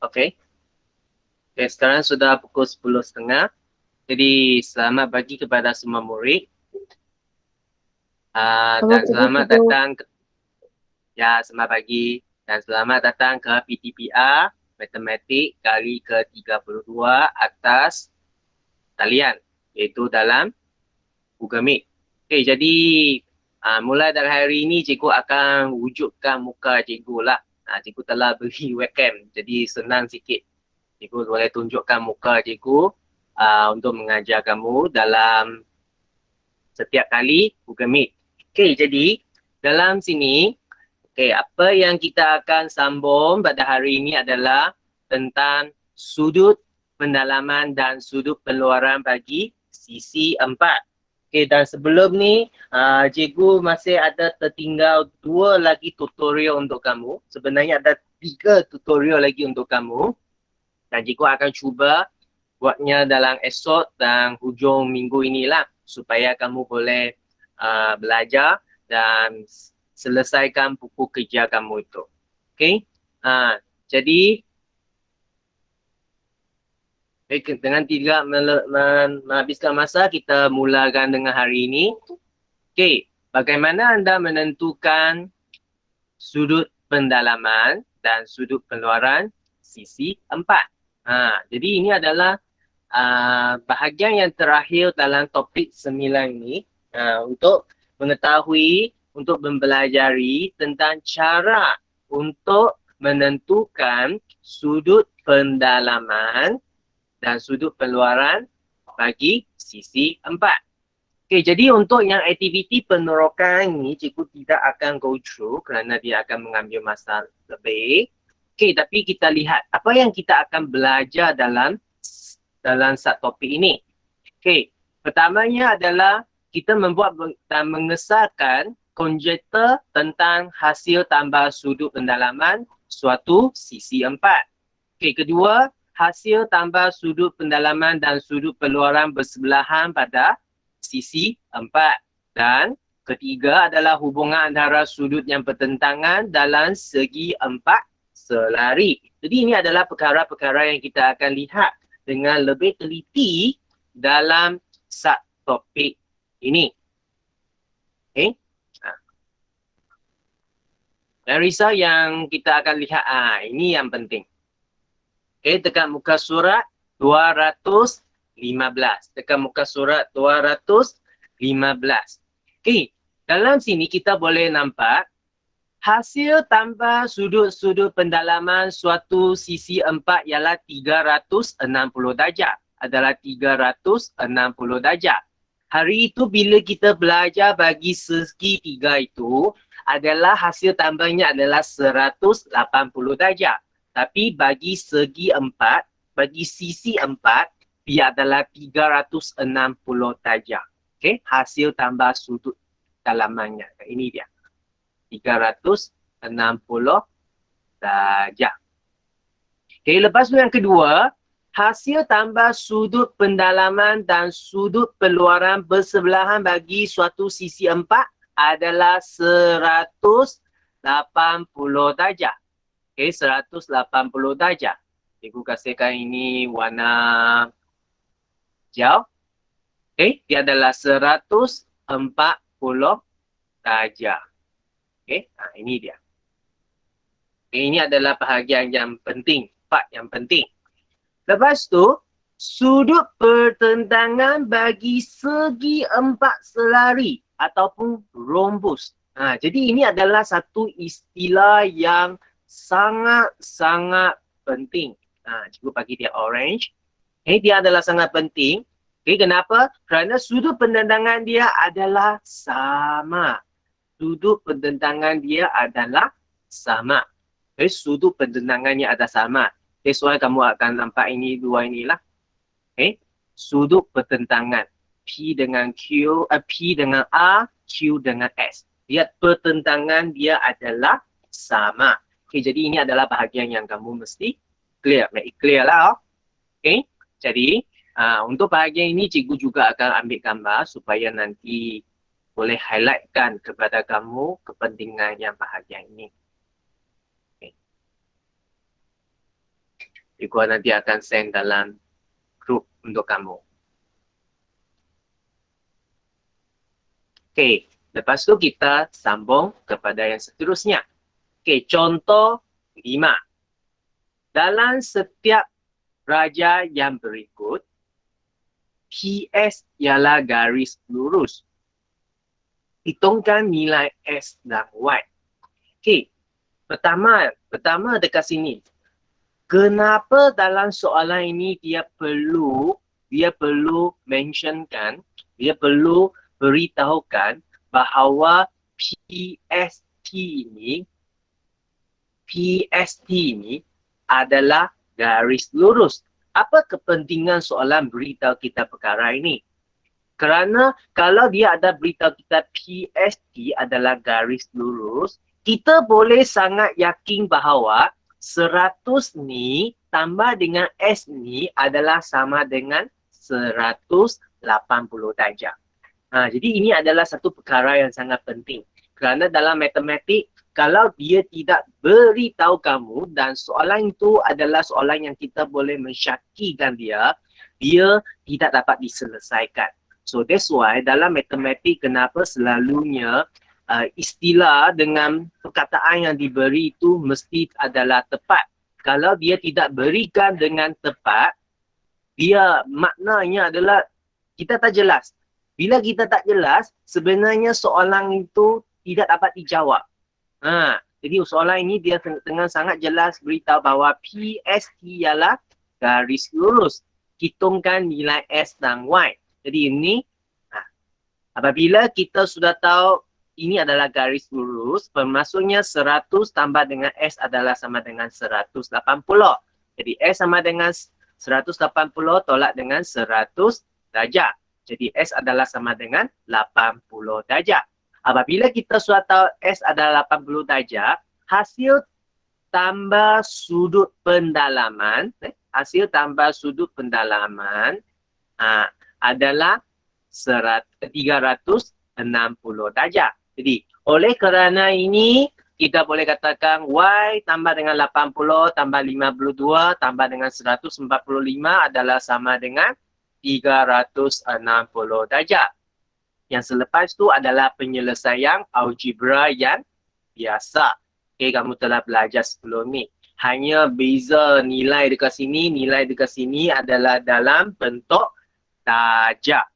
Okey. Okay, sekarang sudah pukul 10.30. Jadi selamat pagi kepada semua murid. Dan selamat datang ke, selamat pagi. Dan selamat datang ke PTPR Matematik kali ke-32 atas talian, iaitu dalam Google Meet. Okay, jadi mulai dari hari ini cikgu akan wujudkan muka cikgu lah. Cikgu telah beri webcam, jadi senang sikit. Cikgu boleh tunjukkan muka cikgu untuk mengajar kamu dalam setiap kali Google Meet. Okay, jadi dalam sini, apa yang kita akan sambung pada hari ini adalah tentang sudut pendalaman dan sudut pengeluaran bagi sisi 4. Dan sebelum ni, cikgu masih ada tertinggal 2 lagi tutorial untuk kamu. Sebenarnya ada 3 tutorial lagi untuk kamu. Dan cikgu akan cuba buatnya dalam esok dan hujung minggu inilah supaya kamu boleh belajar dan selesaikan buku kerja kamu itu. Okay? Jadi dengan tidak menghabiskan masa, kita mulakan dengan hari ini. Okay, bagaimana anda menentukan sudut pendalaman dan sudut pengeluaran sisi 4? Jadi ini adalah bahagian yang terakhir dalam topik 9 ini untuk mengetahui, untuk mempelajari tentang cara untuk menentukan sudut pendalaman dan sudut pengeluaran bagi sisi 4. Okay, jadi untuk yang aktiviti penerokan ini, cikgu tidak akan go through kerana dia akan mengambil masa lebih. Okay, tapi kita lihat apa yang kita akan belajar dalam subtopik ini. Okay, pertamanya adalah kita membuat dan mengesahkan konjektor tentang hasil tambah sudut pendalaman suatu sisi 4. Okay, kedua, hasil tambah sudut pendalaman dan sudut pengeluaran bersebelahan pada sisi 4. Dan ketiga adalah hubungan antara sudut yang bertentangan dalam segi 4 selari. Jadi ini adalah perkara-perkara yang kita akan lihat dengan lebih teliti dalam subtopik ini. Okay. Dan risau yang kita akan lihat, ini yang penting. Okay, dekat muka surat 215. Dekat muka surat 215. Okay, dalam sini kita boleh nampak hasil tambah sudut-sudut pendalaman suatu sisi 4 ialah 360 darjah. Adalah 360 darjah. Hari itu bila kita belajar bagi segi 3 itu adalah hasil tambahnya adalah 180 darjah. Tapi bagi segi 4, bagi sisi 4, dia adalah 360 darjah. Okay, hasil tambah sudut dalamannya. Ini dia. 360 darjah. Okay, lepas tu yang kedua, hasil tambah sudut pendalaman dan sudut pengeluaran bersebelahan bagi suatu sisi 4 adalah 180 darjah. Okay, 180 darjah. Cikgu kasihkan ini warna hijau. Okay, dia adalah 140 darjah. Okay, ini dia. Okay, ini adalah bahagian yang penting, part yang penting. Lepas tu, sudut pertentangan bagi segi 4 selari ataupun rhombus. Jadi ini adalah satu istilah yang sangat-sangat penting. Cikgu bagi dia orange. Dia adalah sangat penting. Kenapa? Kerana sudut pertentangan dia adalah sama. Sudut pertentangan dia adalah sama. Sudut pertentangannya adalah sama. Soal kamu akan nampak ini dua inilah. Sudut pertentangan. P dengan Q, P dengan A, Q dengan S. Lihat pertentangan dia adalah sama. Jadi ini adalah bahagian yang kamu mesti clear. Clear lah. Jadi untuk bahagian ini cikgu juga akan ambil gambar supaya nanti boleh highlightkan kepada kamu kepentingan yang bahagian ini. Cikgu nanti akan send dalam grup untuk kamu. Okey, lepas tu kita sambung kepada yang seterusnya. Okey, contoh 5. Dalam setiap raja yang berikut, PS ialah garis lurus. Hitungkan nilai S dan Y. Okey, pertama dekat sini. Kenapa dalam soalan ini dia perlu mentionkan, dia perlu beritahukan bahawa PST ini adalah garis lurus. Apa kepentingan soalan beritahu kita perkara ini? Kerana kalau dia ada beritahu kita PST adalah garis lurus, kita boleh sangat yakin bahawa 100 ni tambah dengan S ni adalah sama dengan 180 darjah. Jadi ini adalah satu perkara yang sangat penting. Kerana dalam matematik, kalau dia tidak beritahu kamu dan soalan itu adalah soalan yang kita boleh mensyakikan dia tidak dapat diselesaikan. So that's why dalam matematik kenapa selalunya istilah dengan perkataan yang diberi itu mesti adalah tepat. Kalau dia tidak berikan dengan tepat, dia maknanya adalah kita tak jelas. Bila kita tak jelas, sebenarnya soalan itu tidak dapat dijawab. Jadi soalan ini dia dengan sangat jelas beritahu bahawa PST ialah garis lurus. Hitungkan nilai S dan Y. Jadi ini, apabila kita sudah tahu ini adalah garis lurus, bermaksudnya 100 tambah dengan S adalah sama dengan 180. Jadi S sama dengan 180 tolak dengan 100 darjah. Jadi S adalah sama dengan 80 darjah. Apabila kita sudah tahu S adalah 80 darjah, hasil tambah sudut pendalaman, adalah 360 darjah. Jadi oleh kerana ini, kita boleh katakan Y tambah dengan 80 tambah 52 tambah dengan 145 adalah sama dengan 360 darjah. Yang selepas tu adalah penyelesaian algebra yang biasa. Okay, kamu telah belajar sebelum ni. Hanya beza nilai dekat sini adalah dalam bentuk darjah.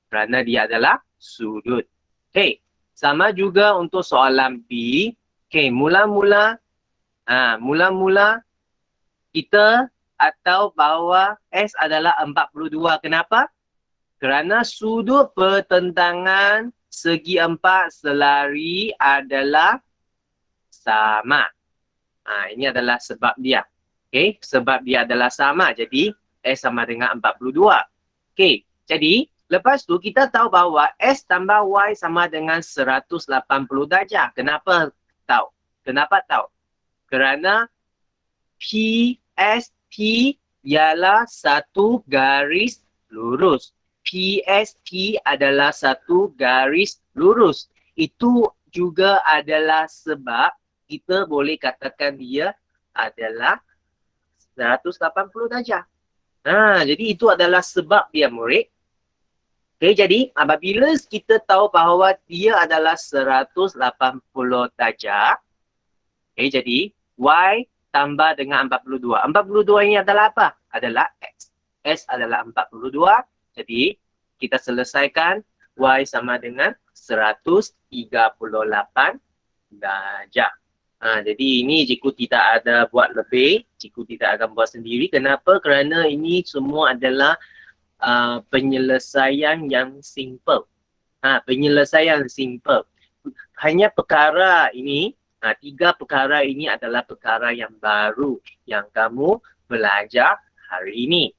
Kerana dia adalah sudut. Okay, sama juga untuk soalan B. Okay, mula-mula kita atau bahawa S adalah 42. Kenapa? Kerana sudut pertentangan segi 4 selari adalah sama. Ini adalah sebab dia. Okay, sebab dia adalah sama. Jadi S sama dengan 42. Okay, jadi lepas tu kita tahu bahawa S tambah Y sama dengan 180 darjah. Kenapa tahu? Kerana PST ialah satu garis lurus. PST adalah satu garis lurus. Itu juga adalah sebab kita boleh katakan dia adalah 180 darjah. Jadi itu adalah sebab dia, murid. Okay, jadi apabila kita tahu bahawa dia adalah 180 darjah, okay, jadi Y tambah dengan 42. 42 ini adalah apa? Adalah X. S adalah 42. Jadi kita selesaikan Y sama dengan 138 darjah. Jadi ini cikgu tidak ada buat lebih. Cikgu tidak akan buat sendiri. Kenapa? Kerana ini semua adalah penyelesaian yang simple. Penyelesaian simple. Hanya perkara ini, 3 perkara ini adalah perkara yang baru yang kamu belajar hari ini.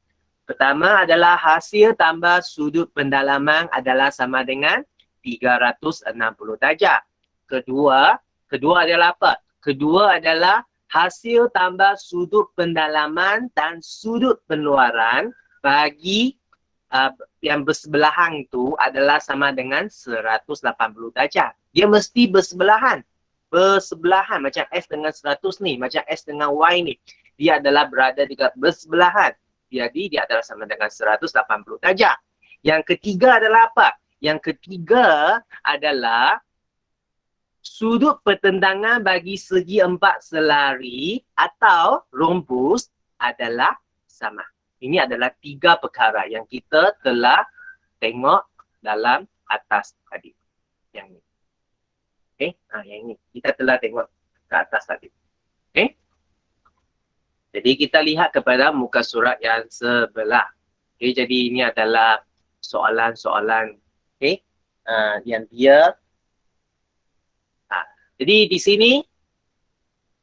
Pertama adalah hasil tambah sudut pendalaman adalah sama dengan 360 darjah. Kedua adalah apa? Kedua adalah hasil tambah sudut pendalaman dan sudut penluaran bagi yang bersebelahan itu adalah sama dengan 180 darjah. Dia mesti bersebelahan macam S dengan 100 ni, macam S dengan Y ni. dia adalah berada di bersebelahan. Jadi dia adalah sama dengan 180 darjah. Yang ketiga adalah apa? Yang ketiga adalah sudut pertendangan bagi segi empat selari atau rhombus adalah sama. Ini adalah tiga perkara yang kita telah tengok dalam atas tadi. Yang ini. Okay? Yang ini. Kita telah tengok ke atas tadi. Okay? Jadi kita lihat kepada muka surat yang sebelah. Okay? Jadi ini adalah soalan-soalan okay? Yang dia jadi di sini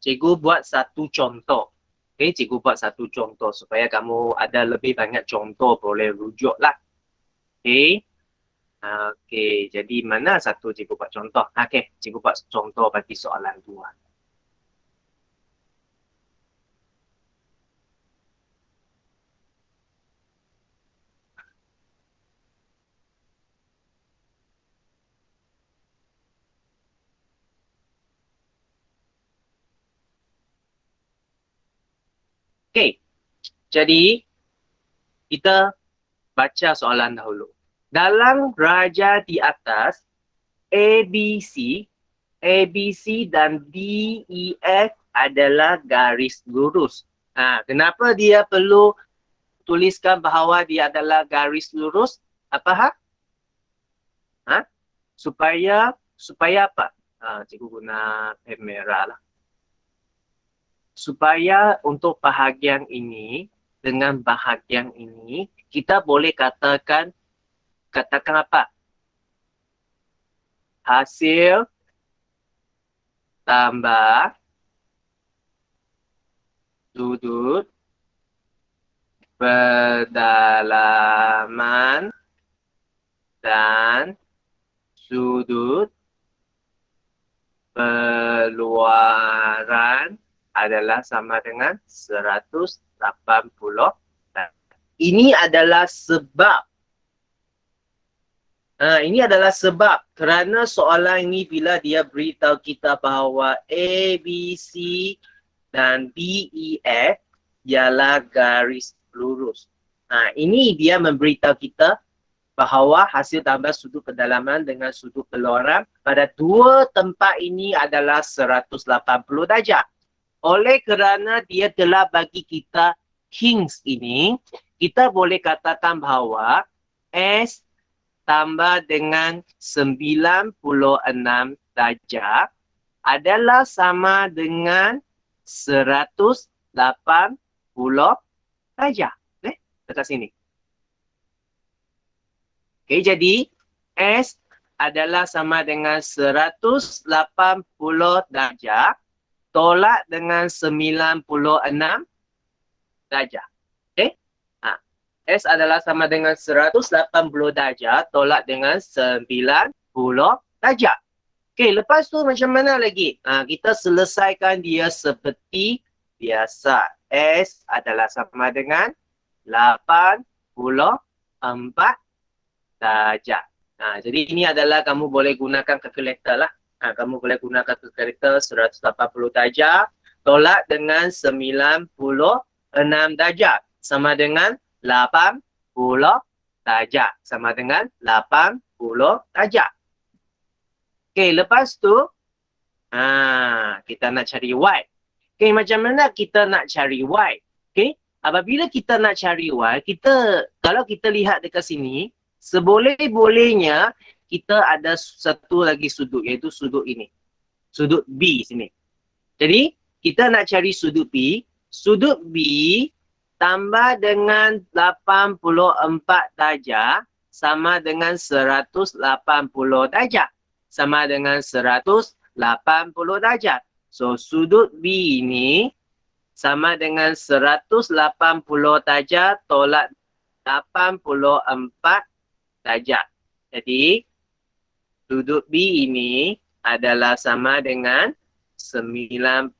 cikgu buat satu contoh. Okay, cikgu buat satu contoh supaya kamu ada lebih banyak contoh boleh rujuk lah. Okay. Okay, jadi mana satu cikgu buat contoh? Okay, cikgu buat contoh bagi soalan 2. Okay, jadi kita baca soalan dahulu. Dalam raja di atas, ABC dan DEF adalah garis lurus. Kenapa dia perlu tuliskan bahawa dia adalah garis lurus? Apa? Supaya apa? Cikgu guna pen merah lah. Supaya untuk bahagian ini dengan bahagian ini kita boleh katakan apa? Hasil tambah sudut pendalaman dan sudut keluaran adalah sama dengan 180. Ini adalah sebab. Ini adalah sebab kerana soalan ini bila dia beritahu kita bahawa A, B, C dan D, E, F ialah garis lurus. Ini dia memberitahu kita bahawa hasil tambah sudut pendalaman dengan sudut keluaran pada dua tempat ini adalah 180 darjah. Oleh kerana dia telah bagi kita hints ini, kita boleh katakan bahawa S tambah dengan 96 darjah adalah sama dengan 180 darjah. Dekat sini. Okay, jadi S adalah sama dengan 180 darjah tolak dengan 96 darjah. Okay? S adalah sama dengan 180 darjah tolak dengan 90 darjah. Okay, lepas tu macam mana lagi? Kita selesaikan dia seperti biasa. S adalah sama dengan 84 darjah. Jadi ini adalah kamu boleh gunakan kalkulator lah. Kamu boleh gunakan kalkulator 180 darjah tolak dengan 96 darjah sama dengan 80 darjah. Sama dengan 80 darjah. Okay, lepas tu kita nak cari Y. Okay, macam mana kita nak cari Y? Okay, apabila kita nak cari Y, kalau kita lihat dekat sini, seboleh-bolehnya kita ada satu lagi sudut, iaitu sudut ini. Sudut B sini. Jadi, kita nak cari sudut B. Sudut B tambah dengan 84 darjah sama dengan 180 darjah. Sama dengan 180 darjah. So, sudut B ini sama dengan 180 darjah tolak 84 darjah. Jadi, sudut B ini adalah sama dengan 96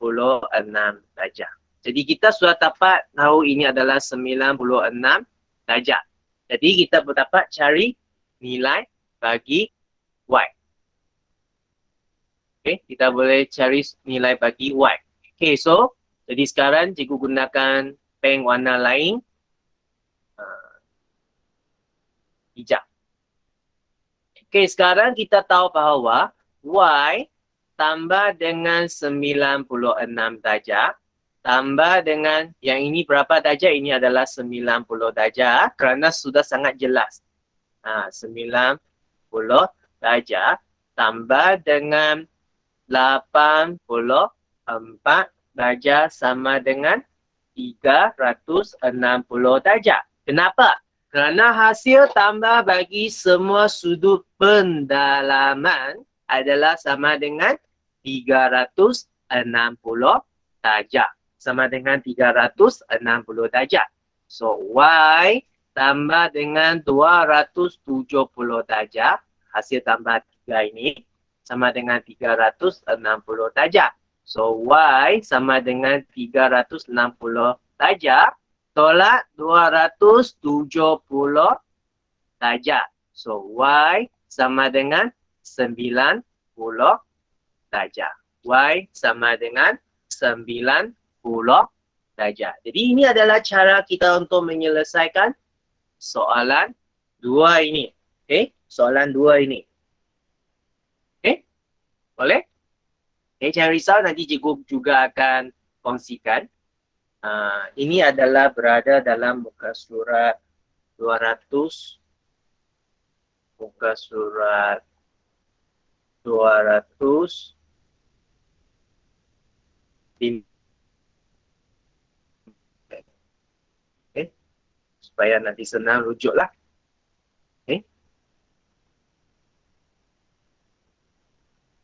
darjah. Jadi, kita sudah dapat tahu ini adalah 96 darjah. Jadi, kita dapat cari nilai bagi Y. Okay, kita boleh cari nilai bagi Y. Okay, so Jadi sekarang cikgu gunakan pen warna lain. Hijau. Okey, sekarang kita tahu bahawa Y tambah dengan 96 darjah tambah dengan yang ini berapa darjah? Ini adalah 90 darjah kerana sudah sangat jelas. 90 darjah tambah dengan 84 darjah sama dengan 360 darjah. Kenapa? Kerana hasil tambah bagi semua sudut pendalaman adalah sama dengan 360 darjah. Sama dengan 360 darjah. So, Y tambah dengan 270 darjah. Hasil tambah 3 ini sama dengan 360 darjah. So, Y sama dengan 360 darjah tolak 270 darjah. So, Y sama dengan 90 darjah. Y sama dengan 90 darjah. Jadi ini adalah cara kita untuk menyelesaikan soalan 2 ini. Okay? Soalan 2 ini. Okay? Boleh? Okay, jangan risau, nanti cikgu juga akan kongsikan. Ini adalah berada dalam muka surat 200. Muka surat 200. Okay. Supaya nanti senang rujuklah. Okay.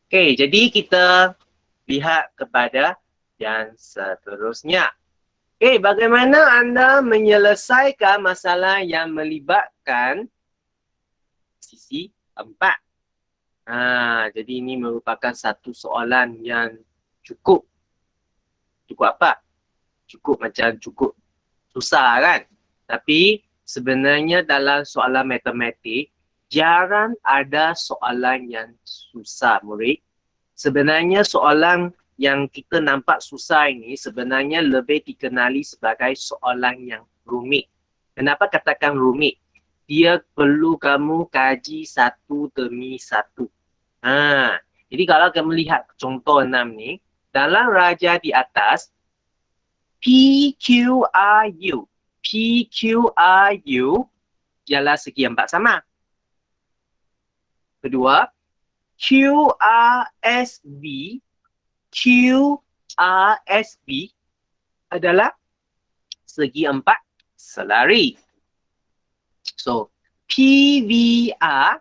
Okay, jadi kita lihat kepada yang seterusnya. Okay, bagaimana anda menyelesaikan masalah yang melibatkan sisi 4? Jadi ini merupakan satu soalan yang cukup apa? Cukup susah kan? Tapi sebenarnya dalam soalan matematik, jarang ada soalan yang susah, murid. Sebenarnya soalan yang kita nampak susah ini sebenarnya lebih dikenali sebagai soalan yang rumit. Kenapa katakan rumit? Dia perlu kamu kaji satu demi satu. Jadi kalau kamu lihat contoh 6 ni, dalam raja di atas, PQRU. PQRU ialah segi 4 sama. Kedua, QRSB adalah segi 4 selari. So, PVR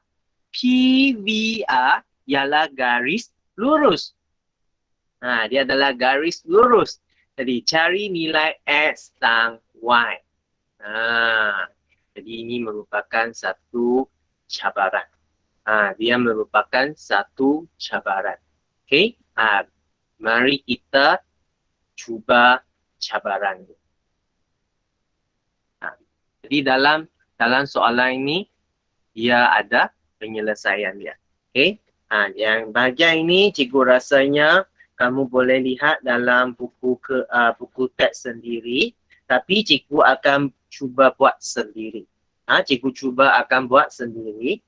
ialah garis lurus. Dia adalah garis lurus. Jadi, cari nilai X dan Y. Jadi, ini merupakan satu cabaran. Dia merupakan satu cabaran. Okay? Mari kita cuba cabaran ini. Jadi dalam soalan ini, dia ada penyelesaian dia. Okay? Yang bahagian ini cikgu rasanya kamu boleh lihat dalam buku teks sendiri. Tapi cikgu akan cuba buat sendiri. Cikgu cuba akan buat sendiri.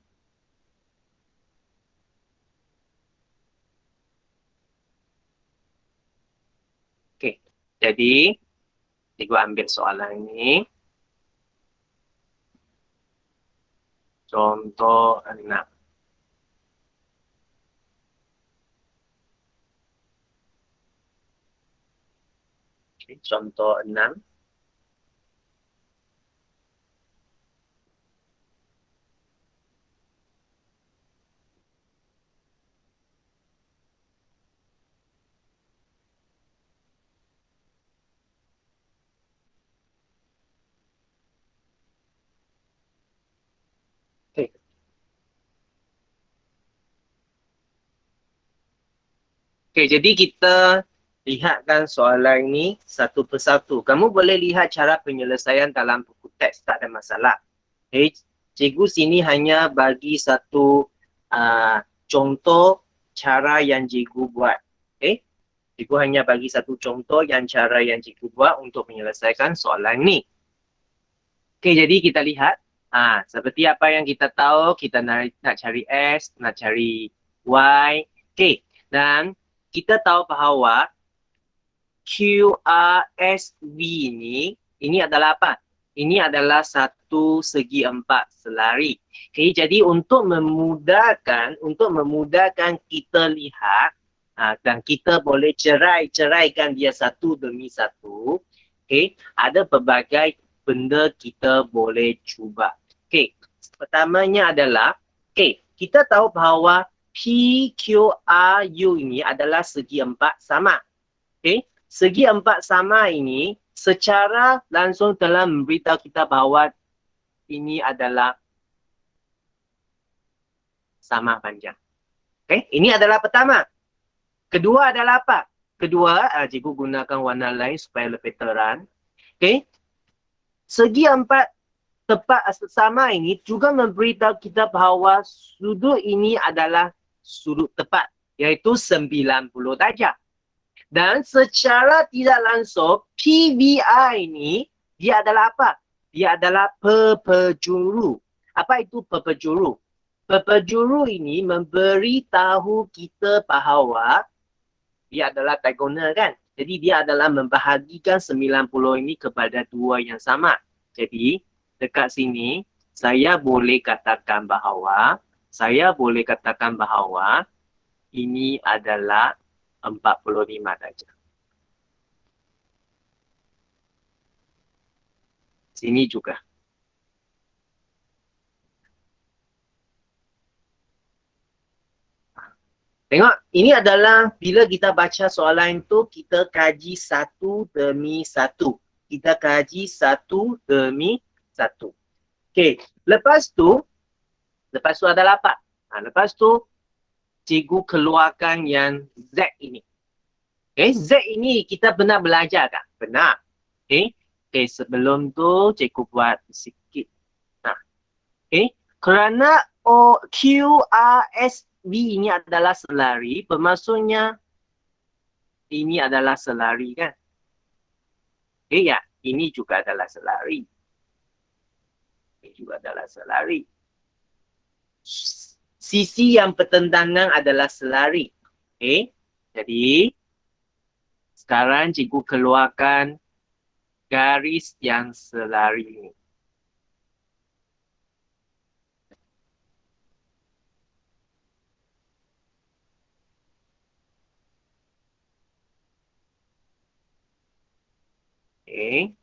Jadi, cikgu ambil soalan ini. Contoh 6. Okay, contoh 6. Okay, jadi kita lihatkan soalan ini satu persatu. Kamu boleh lihat cara penyelesaian dalam buku teks, tak ada masalah. Okay, cikgu sini hanya bagi satu contoh cara yang cikgu buat. Okay, Cikgu hanya bagi satu contoh yang cara yang cikgu buat untuk menyelesaikan soalan ni. Okey, jadi kita lihat. Seperti apa yang kita tahu, kita nak cari S, nak cari Y. Okey, dan kita tahu bahawa QRSV ini adalah apa? Ini adalah satu segi empat selari. Okay, jadi untuk memudahkan kita lihat dan kita boleh ceraikan dia satu demi satu. Okay, ada pelbagai benda kita boleh cuba. Okay, pertamanya adalah, okay, kita tahu bahawa PQRU ini adalah segi empat sama. Okay, segi empat sama ini secara langsung telah memberitahu kita bahawa ini adalah sama panjang. Okay, ini adalah pertama. Kedua adalah apa? Kedua, cikgu gunakan warna lain supaya lebih terang. Okay, segi empat tepat sama ini juga memberitahu kita bahawa sudut ini adalah sudut tepat, iaitu 90 darjah. Dan secara tidak langsung, PVI ini, dia adalah apa? Dia adalah pepejuru. Apa itu pepejuru? Pepejuru ini memberitahu kita bahawa dia adalah diagonal kan? Jadi dia adalah membahagikan 90 ini kepada dua yang sama. Jadi dekat sini, saya boleh katakan bahawa ini adalah 45 darjah. Sini juga. Tengok, ini adalah bila kita baca soalan itu, kita kaji satu demi satu. Kita kaji satu demi satu. Okey, lepas tu adalah apa? Lepas tu, cikgu keluarkan yang Z ini. Okay, Z ini kita pernah belajar tak? Pernah. Okay, sebelum tu cikgu buat sikit. Okay, kerana QRSV ini adalah selari, bermaksudnya ini adalah selari kan? Okay, ya, ini juga adalah selari. Ini juga adalah selari. Sisi yang pertentangan adalah selari. Okay, jadi sekarang cikgu keluarkan garis yang selari ini. Okay.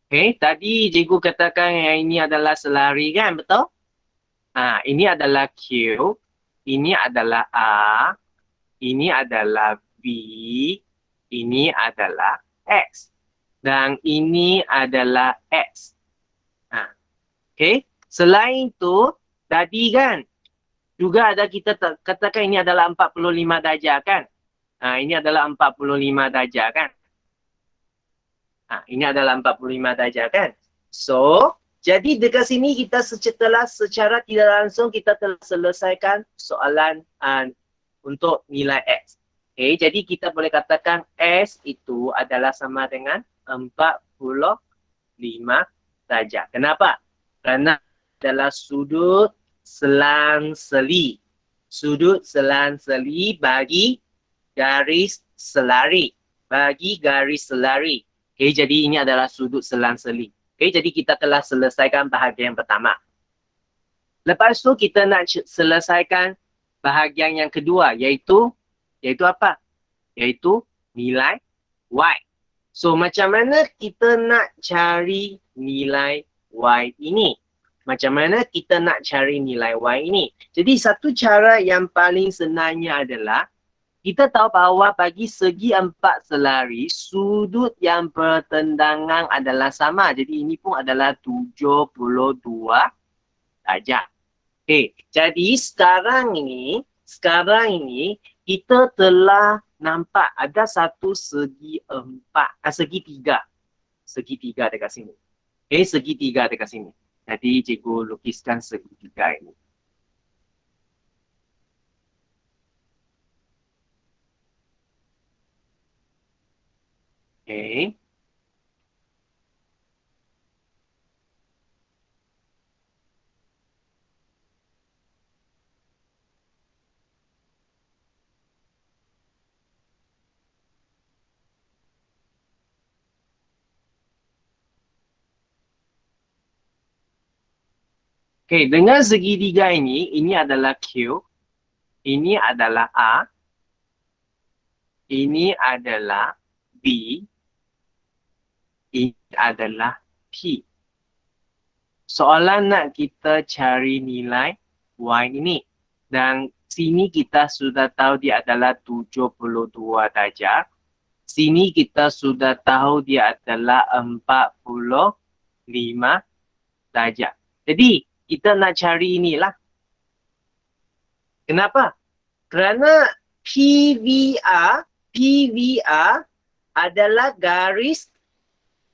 Okay, tadi cikgu katakan yang ini adalah selari kan, betul? Ini adalah Q, ini adalah A, ini adalah B, ini adalah X. Dan ini adalah X. Okay, selain itu, tadi kan, juga ada kita katakan ini adalah 45 darjah kan? Ini adalah 45 darjah kan? Ini adalah 45 darjah kan? So, jadi dekat sini kita secara tidak langsung kita telah selesaikan soalan untuk nilai X. Okay, jadi kita boleh katakan S itu adalah sama dengan 45 darjah. Kenapa? Kerana adalah sudut selang-seli. Sudut selang-seli bagi garis selari. Bagi garis selari. Okay, jadi ini adalah sudut selang-seli. Okay, jadi kita telah selesaikan bahagian pertama. Lepas tu kita nak selesaikan bahagian yang kedua, iaitu apa? Iaitu nilai Y. So macam mana kita nak cari nilai Y ini? Macam mana kita nak cari nilai Y ini? Jadi satu cara yang paling senangnya adalah kita tahu bahawa bagi segi empat selari, sudut yang bertentangan adalah sama. Jadi ini pun adalah 72 darjah. Okay, jadi sekarang ini kita telah nampak ada satu segitiga dekat sini. Segitiga dekat sini. Jadi cikgu lukiskan segitiga ini. Okay. Okay, dengan segitiga ini adalah Q, ini adalah A, ini adalah B, ini adalah P. Soalan nak kita cari nilai Y ini. Dan sini kita sudah tahu dia adalah 72 darjah. Sini kita sudah tahu dia adalah 45 darjah. Jadi, kita nak cari inilah. Kenapa? Kerana PVR adalah garis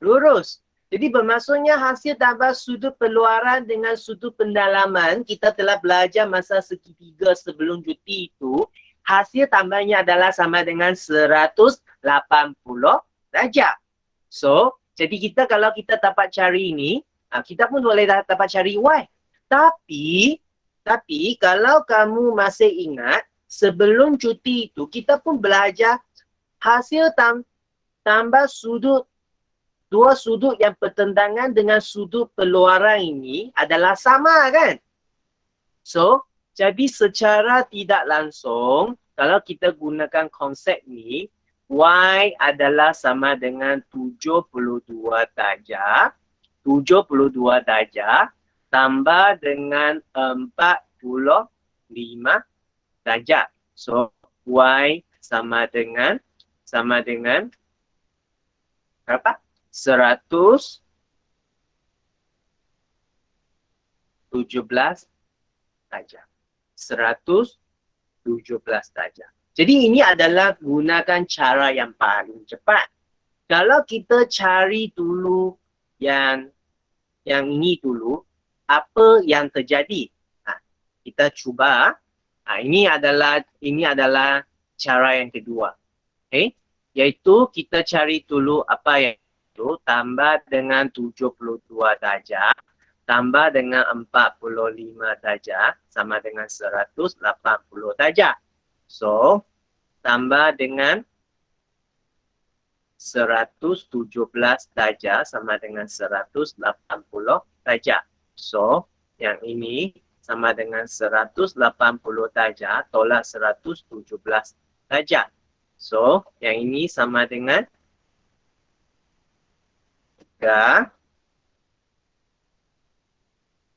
lurus. Jadi bermaksudnya hasil tambah sudut peluaran dengan sudut pendalaman, kita telah belajar masa segitiga sebelum cuti itu, hasil tambahnya adalah sama dengan 180 darjah. So, jadi kita kalau kita dapat cari ini, kita pun boleh dapat cari Y. Tapi kalau kamu masih ingat, sebelum cuti itu, kita pun belajar hasil tambah sudut, dua sudut yang bertentangan dengan sudut peluaran ini adalah sama kan? So, jadi secara tidak langsung, kalau kita gunakan konsep ni, Y adalah sama dengan 72 darjah. 72 darjah tambah dengan 45 darjah. So, Y sama dengan berapa? 117 darjah. 117 darjah. Jadi ini adalah gunakan cara yang paling cepat. Kalau kita cari dulu yang ini dulu, apa yang terjadi? Kita cuba. Ini adalah cara yang kedua. Okay? Iaitu kita cari dulu apa yang itu tambah dengan 72 darjah tambah dengan 45 darjah sama dengan 180 darjah. So, tambah dengan 117 darjah sama dengan 180 darjah. So, yang ini sama dengan 180 darjah tolak 117 darjah. So, yang ini sama dengan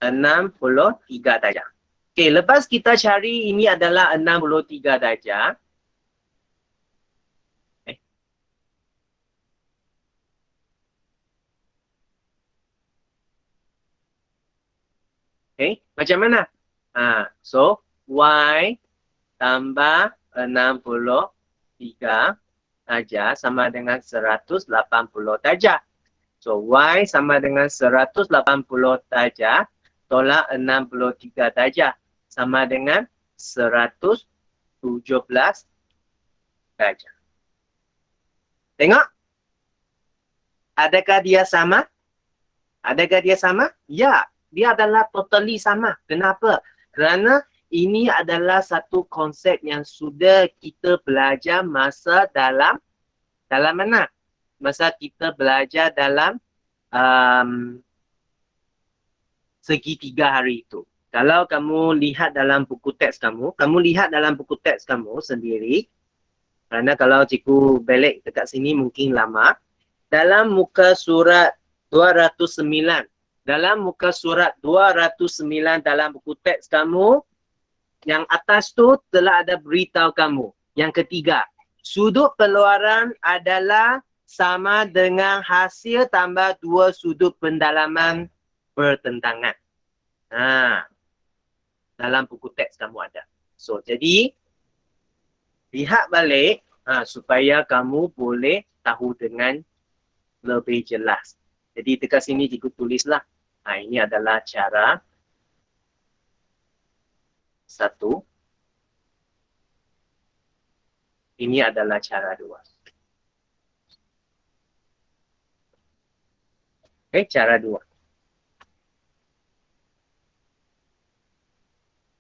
63 darjah. Okey, lepas kita cari ini adalah 63 darjah. Okay, macam mana? So, Y tambah 63 darjah sama dengan 180 darjah. So, Y sama dengan 180 darjah tolak 63 darjah sama dengan 117 darjah. Tengok. Adakah dia sama? Ya, dia adalah totally sama. Kenapa? Kerana ini adalah satu konsep yang sudah kita belajar masa dalam mana? Masa kita belajar dalam segitiga hari itu. Kalau kamu lihat dalam buku teks kamu sendiri, kerana kalau cikgu balik dekat sini mungkin lama, dalam muka surat 209 dalam buku teks kamu, yang atas tu telah ada beritahu kamu. Yang ketiga, sudut peluaran adalah sama dengan hasil tambah dua sudut pendalaman bertentangan. Dalam buku teks kamu ada. So, jadi lihat balik supaya kamu boleh tahu dengan lebih jelas. Jadi dekat sini cikgu tulislah. Ini adalah cara satu. Ini adalah cara dua. Okey, cara dua.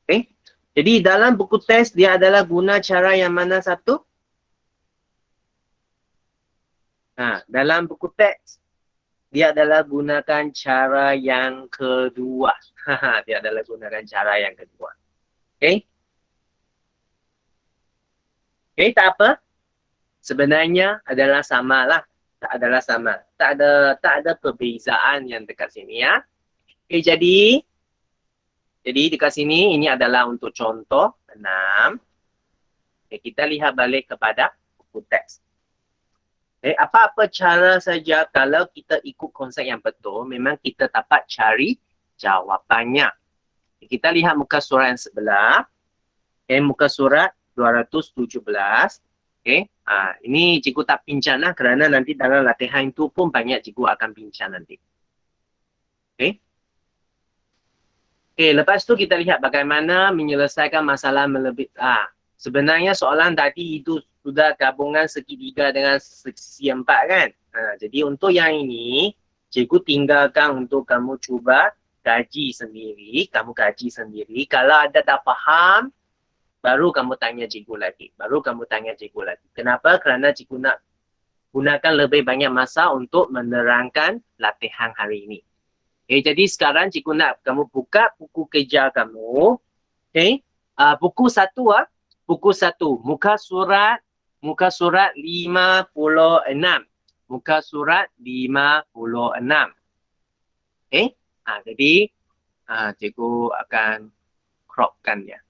Okey. Jadi dalam buku teks dia adalah guna cara yang mana satu? Dalam buku teks dia adalah gunakan cara yang kedua. Dia adalah gunakan cara yang kedua. Okey? Okey, tak apa. Sebenarnya adalah sama lah. Tak adalah sama. Tak ada perbezaan yang dekat sini ya. Okey, jadi dekat sini ini adalah untuk contoh 6. Okay, kita lihat balik kepada buku teks. Okay, apa-apa cara saja kalau kita ikut konsep yang betul, memang kita dapat cari jawapannya. Okay, kita lihat muka surat yang sebelah. Okay, muka surat 217. Okay, ini cikgu tak bincang lah kerana nanti dalam latihan itu pun banyak cikgu akan bincang nanti. Okay. Okay, lepas tu kita lihat bagaimana menyelesaikan masalah melebih. Sebenarnya soalan tadi itu sudah gabungan segitiga dengan segi 4 kan. Jadi untuk yang ini, cikgu tinggalkan untuk kamu cuba kaji sendiri. Kamu kaji sendiri. Kalau ada tak faham, baru kamu tanya cikgu lagi. Kenapa? Kerana cikgu nak gunakan lebih banyak masa untuk menerangkan latihan hari ini. Okay, jadi sekarang cikgu nak kamu buka buku kerja kamu. Okay. Buku 1 buku 1, muka surat 56. Muka surat 56. Okay. Jadi cikgu akan cropkan dia.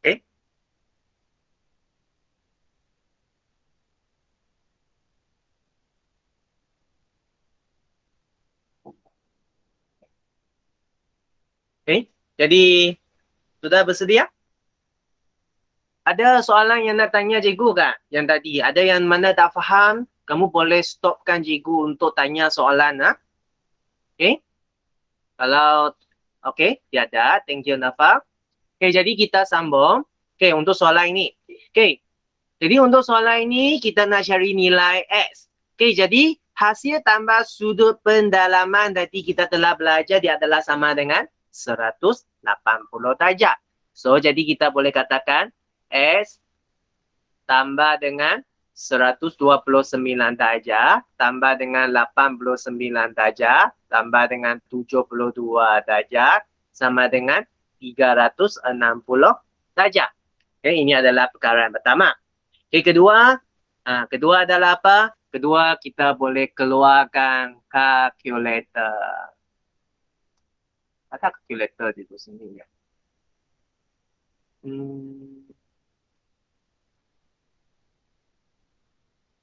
Okay. Okay. Jadi sudah bersedia? Ada soalan yang nak tanya cikgu kak? Yang tadi, ada yang mana tak faham? Kamu boleh stopkan cikgu untuk tanya soalan. Okay? Kalau, okay, tiada. Thank you, Nafa. Okay, jadi kita sambung. Okay, untuk soalan ini. Okay, jadi untuk soalan ini, kita nak cari nilai X. Okay, jadi hasil tambah sudut pendalaman tadi kita telah belajar, dia adalah sama dengan 180 darjah. So, jadi kita boleh katakan S tambah dengan 129 darjah, tambah dengan 89 darjah, tambah dengan 72 darjah, sama dengan 360 darjah. Okay, ini adalah perkara yang pertama. Okay, kedua adalah apa? Kedua, kita boleh keluarkan calculator. Ada calculator di sini ya.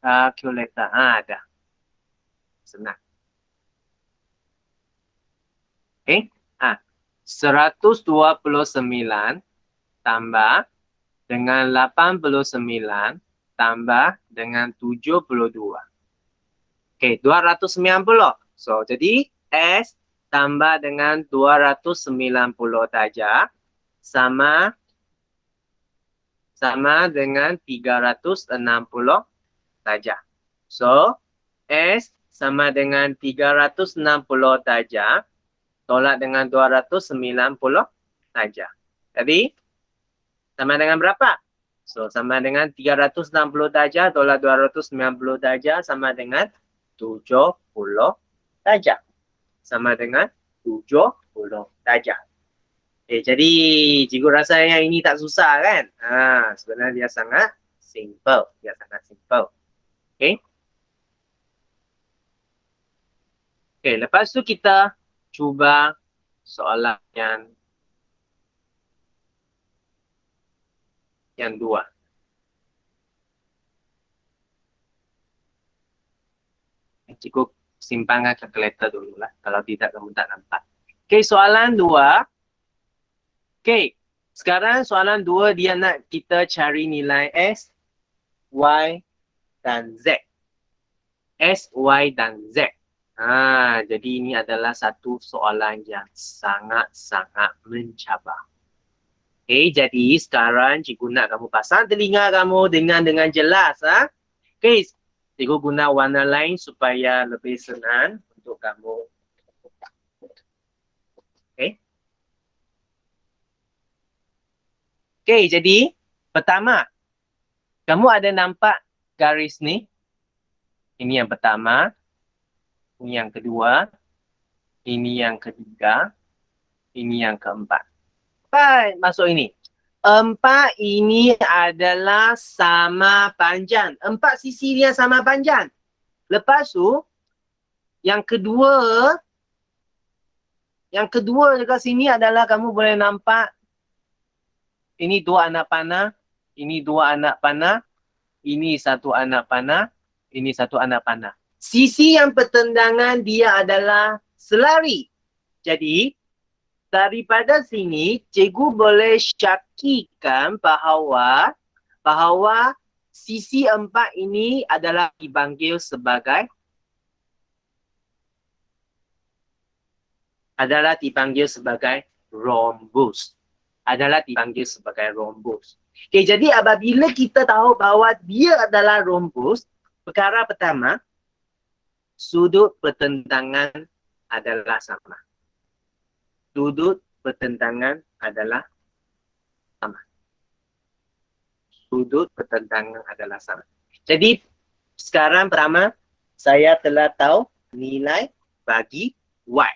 Calculator, ada. Senang. Okay. 129 tambah dengan 89 tambah dengan 72. Okay, 290. So, jadi S tambah dengan 290 darjah sama dengan 360 darjah. So, S sama dengan 360 darjah tolak dengan 290 darjah. Jadi, sama dengan berapa? So, sama dengan 360 darjah tolak 290 darjah sama dengan 70 darjah. Sama dengan 70 darjah. Jadi cikgu rasa yang ini tak susah kan? Sebenarnya dia sangat simple. Okay. Okay, lepas tu kita cuba soalan yang yang 2. Cikgu simpankan kalkulator dulu lah. Kalau tidak, kamu tak nampak. Okey, soalan 2. Okey, sekarang soalan 2 dia nak kita cari nilai S, Y dan Z. S, Y dan Z. Jadi ini adalah satu soalan yang sangat-sangat mencabar. Okey, jadi sekarang cikgu nak kamu pasang telinga kamu dengan jelas. Okey, cikgu guna warna lain supaya lebih senang untuk kamu. Okey. Okey, jadi pertama, kamu ada nampak garis ni? Ini yang pertama, ini yang kedua, ini yang ketiga, ini yang keempat. Apa masuk ini? 4 ini adalah sama panjang. 4 sisi dia sama panjang. Lepas tu, yang kedua dekat sini adalah kamu boleh nampak ini 2 anak panah, ini 2 anak panah, ini 1 anak panah, ini 1 anak panah. Sisi yang pertendangan dia adalah selari. Jadi, daripada sini, cikgu boleh syakikan bahawa sisi 4 ini adalah dipanggil sebagai rhombus. Okey, jadi apabila kita tahu bahawa dia adalah rhombus, perkara pertama, sudut pertentangan adalah sama. Sudut pertentangan adalah sama. Jadi, sekarang pertama, saya telah tahu nilai bagi Y.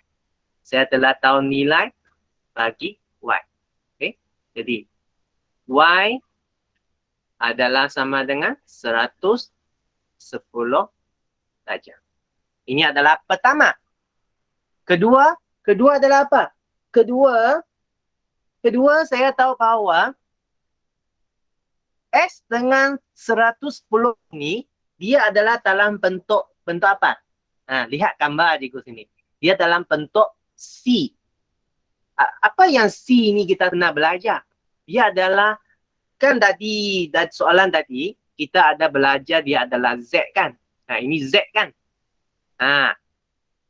Okey, jadi Y adalah sama dengan 110 darjah. Ini adalah pertama. Kedua adalah apa? Kedua saya tahu bahawa S dengan 110 ni dia adalah dalam bentuk apa? Lihat gambar cikgu sini. Dia dalam bentuk C. Apa yang C ni kita kena belajar? Dia adalah, kan tadi soalan tadi kita ada belajar dia adalah Z kan? Ini Z kan?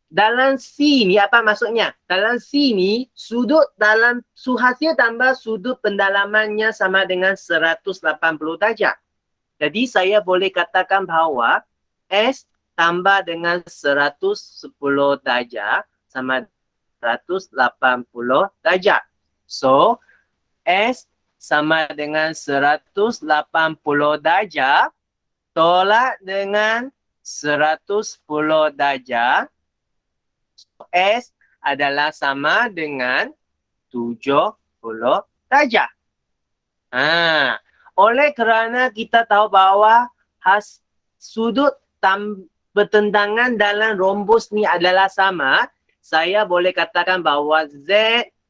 Dalam C ni apa maksudnya? Dalam C ni hasil tambah sudut pendalamannya sama dengan 180 darjah. Jadi saya boleh katakan bahawa S tambah dengan 110 darjah sama 180 darjah. So, S sama dengan 180 darjah tolak dengan 110 darjah. S adalah sama dengan 70 darjah. Oleh kerana kita tahu bahawa sudut pertentangan dalam rhombus ni adalah sama, saya boleh katakan bahawa Z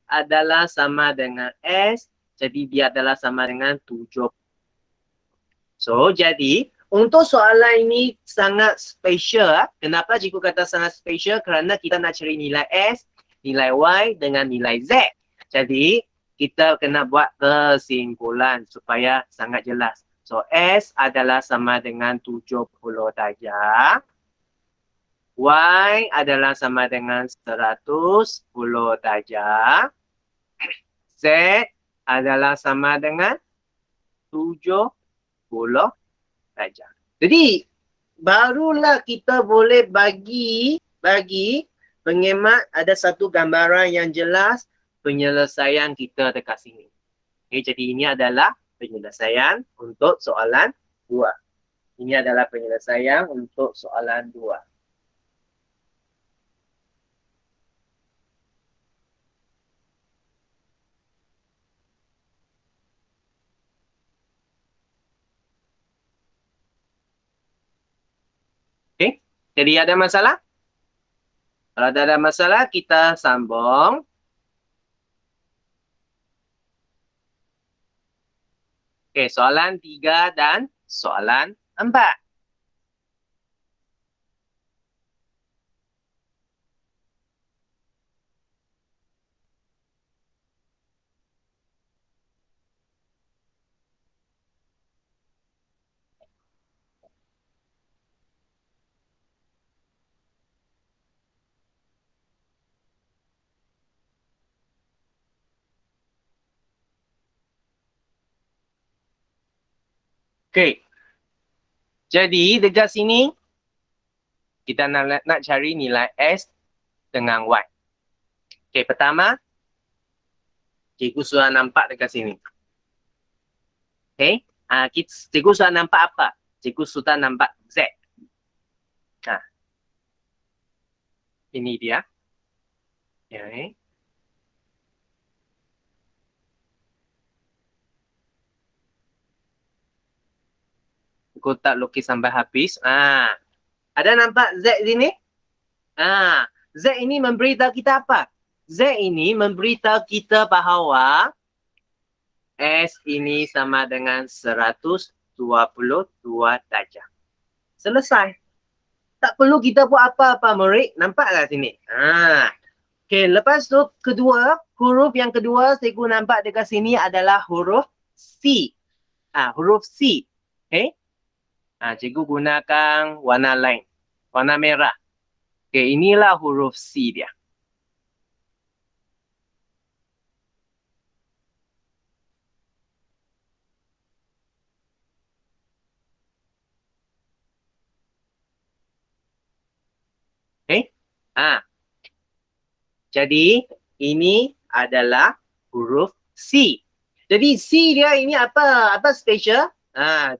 adalah sama dengan S, jadi dia adalah sama dengan 70. So, jadi untuk soalan ini sangat special. Kenapa cikgu kata sangat special? Kerana kita nak cari nilai S, nilai Y dengan nilai Z. Jadi, kita kena buat kesimpulan supaya sangat jelas. So, S adalah sama dengan 70 darjah. Y adalah sama dengan 110 darjah. Z adalah sama dengan 70 darjah. Jadi, barulah kita boleh bagi pengemat ada satu gambaran yang jelas penyelesaian kita dekat sini. Okay, jadi ini adalah penyelesaian untuk soalan 2. Ini adalah penyelesaian untuk soalan 2. Okay, jadi ada masalah? Kalau tak ada masalah, kita sambung. Okey, soalan 3 dan soalan 4. Okey. Jadi dekat sini kita nak cari nilai S dengan Y. Okey, pertama cikgu sudah nampak dekat sini. Okey, cikgu sudah nampak apa? Cikgu sudah nampak Z. Nah, ini dia. Okay. Aku tak lukis sampai habis. Ada nampak Z sini? Z ini memberitahu kita apa? Z ini memberitahu kita bahawa S ini sama dengan 122 darjah. Selesai. Tak perlu kita buat apa-apa, murid. Nampak tak sini? Okay, lepas tu kedua, huruf yang kedua cikgu nampak dekat sini adalah huruf C. Huruf C. Okay. Cikgu gunakan warna lain. Warna merah. Okay, inilah huruf C dia. Okay. Jadi ini adalah huruf C. Jadi C dia ini apa special?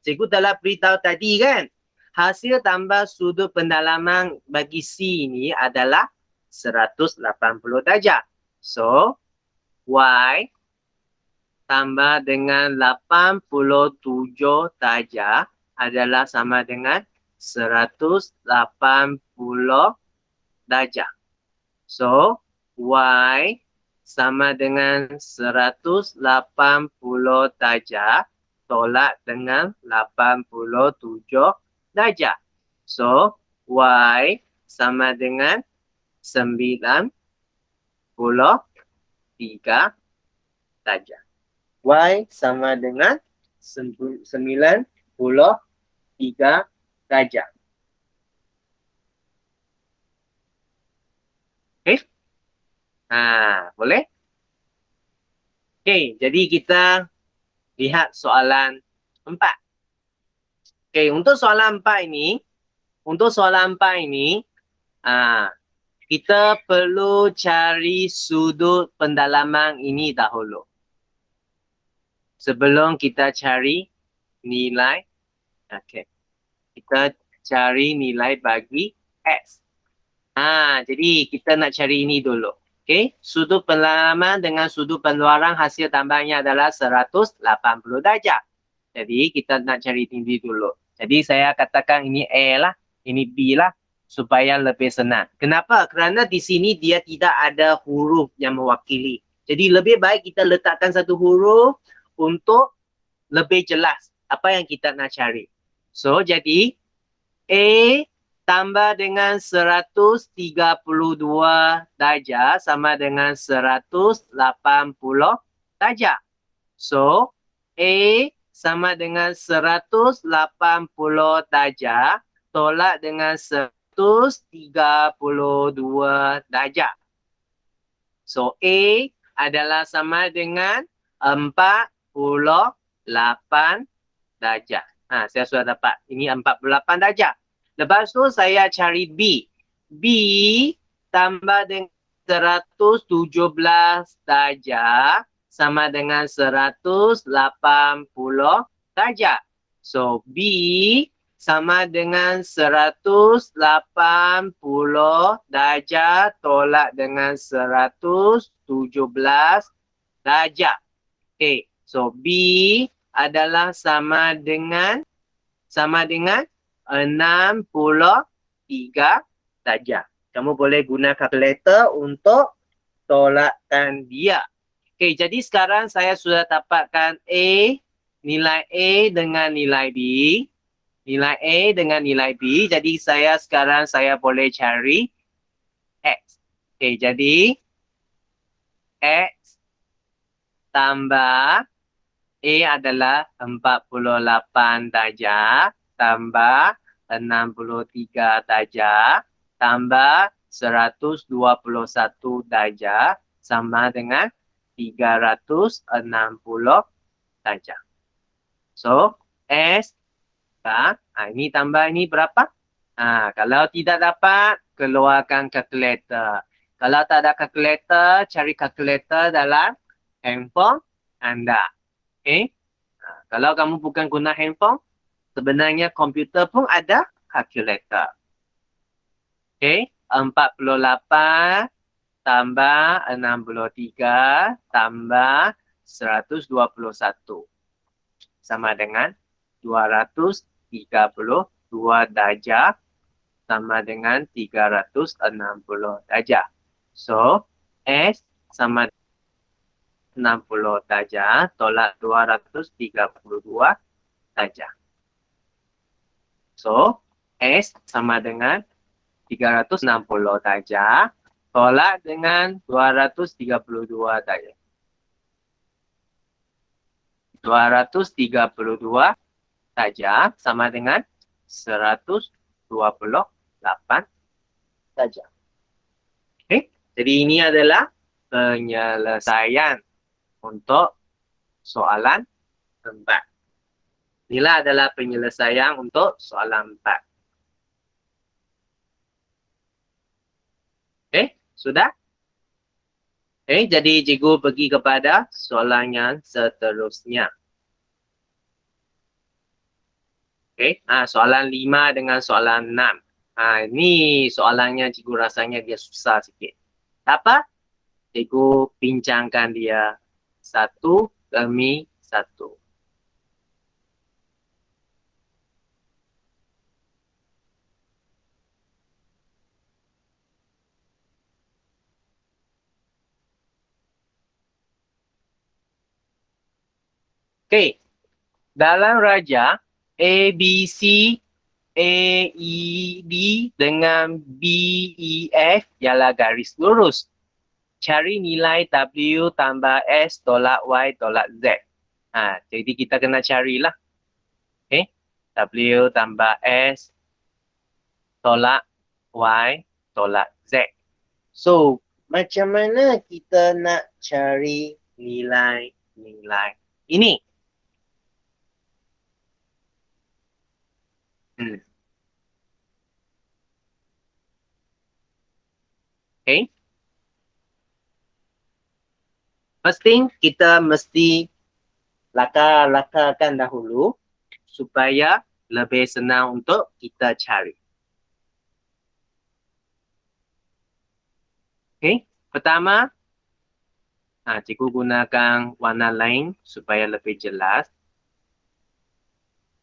Cikgu telah beritahu tadi kan. Hasil tambah sudut pendalaman bagi C ini adalah 180 darjah. So, Y tambah dengan 87 darjah adalah sama dengan 180 darjah. So, Y sama dengan 180 darjah tolak dengan 87 darjah. So, Y sama dengan 93 darjah. Y sama dengan 93 darjah. Okay? Boleh? Okay, jadi kita lihat soalan 4. Okay, untuk soalan 4 ini, kita perlu cari sudut pendalaman ini dahulu. Sebelum kita cari nilai, kita cari nilai bagi S. Jadi kita nak cari ini dulu. Okay, sudut pendalaman dengan sudut pengeluaran hasil tambahnya adalah 180 darjah. Jadi kita nak cari ini dulu. Jadi saya katakan ini A lah, ini B lah supaya lebih senang. Kenapa? Kerana di sini dia tidak ada huruf yang mewakili. Jadi lebih baik kita letakkan satu huruf untuk lebih jelas apa yang kita nak cari. So jadi A tambah dengan 132 darjah sama dengan 180 darjah. So, A sama dengan 180 darjah tolak dengan 132 darjah. So, A adalah sama dengan 48 darjah. Saya sudah dapat. Ini 48 darjah. Lepas tu saya cari B. B tambah dengan 117 darjah sama dengan 180 darjah. So B sama dengan 180 darjah tolak dengan 117 darjah. Okay, so B adalah sama dengan 63 darjah. Kamu boleh guna kalkulator untuk tolakkan dia. Okey, jadi sekarang saya sudah dapatkan A nilai A dengan nilai B. Nilai A dengan nilai B. Jadi sekarang saya boleh cari X. Okay, jadi X tambah A adalah 48 darjah tambah 63 darjah tambah 121 darjah sama dengan 360 darjah. So, S, ini tambah ini berapa? Kalau tidak dapat, keluarkan kalkulator. Kalau tak ada kalkulator, cari kalkulator dalam handphone anda. Okay? Kalau kamu bukan guna handphone, sebenarnya komputer pun ada kalkulator. Okay? 48 tambah 63 tambah 121. Sama dengan 232 darjah sama dengan 360 darjah. So, S sama 60 darjah tolak 232 darjah. So, S sama dengan 360 darjah tolak dengan 232 darjah. 232 darjah sama dengan 128 darjah. Okay? Jadi ini adalah penyelesaian untuk soalan 4. Inilah adalah penyelesaian untuk soalan 4. Okay? Sudah? Okay, jadi cikgu pergi kepada soalan yang seterusnya. Okay, soalan 5 dengan soalan 6. Ini soalannya cikgu rasanya dia susah sikit. Tak apa, cikgu bincangkan dia satu demi satu. Okay, dalam raja A, B, C, A, E, D dengan B, E, F ialah garis lurus. Cari nilai W tambah S tolak Y tolak Z. Jadi kita kena carilah. Okay, W tambah S tolak Y tolak Z. So, macam mana kita nak cari nilai-nilai ini? Okay. First thing, kita mesti lakar-lakarkan dahulu supaya lebih senang untuk kita cari. Okay. Pertama, cikgu gunakan warna lain supaya lebih jelas.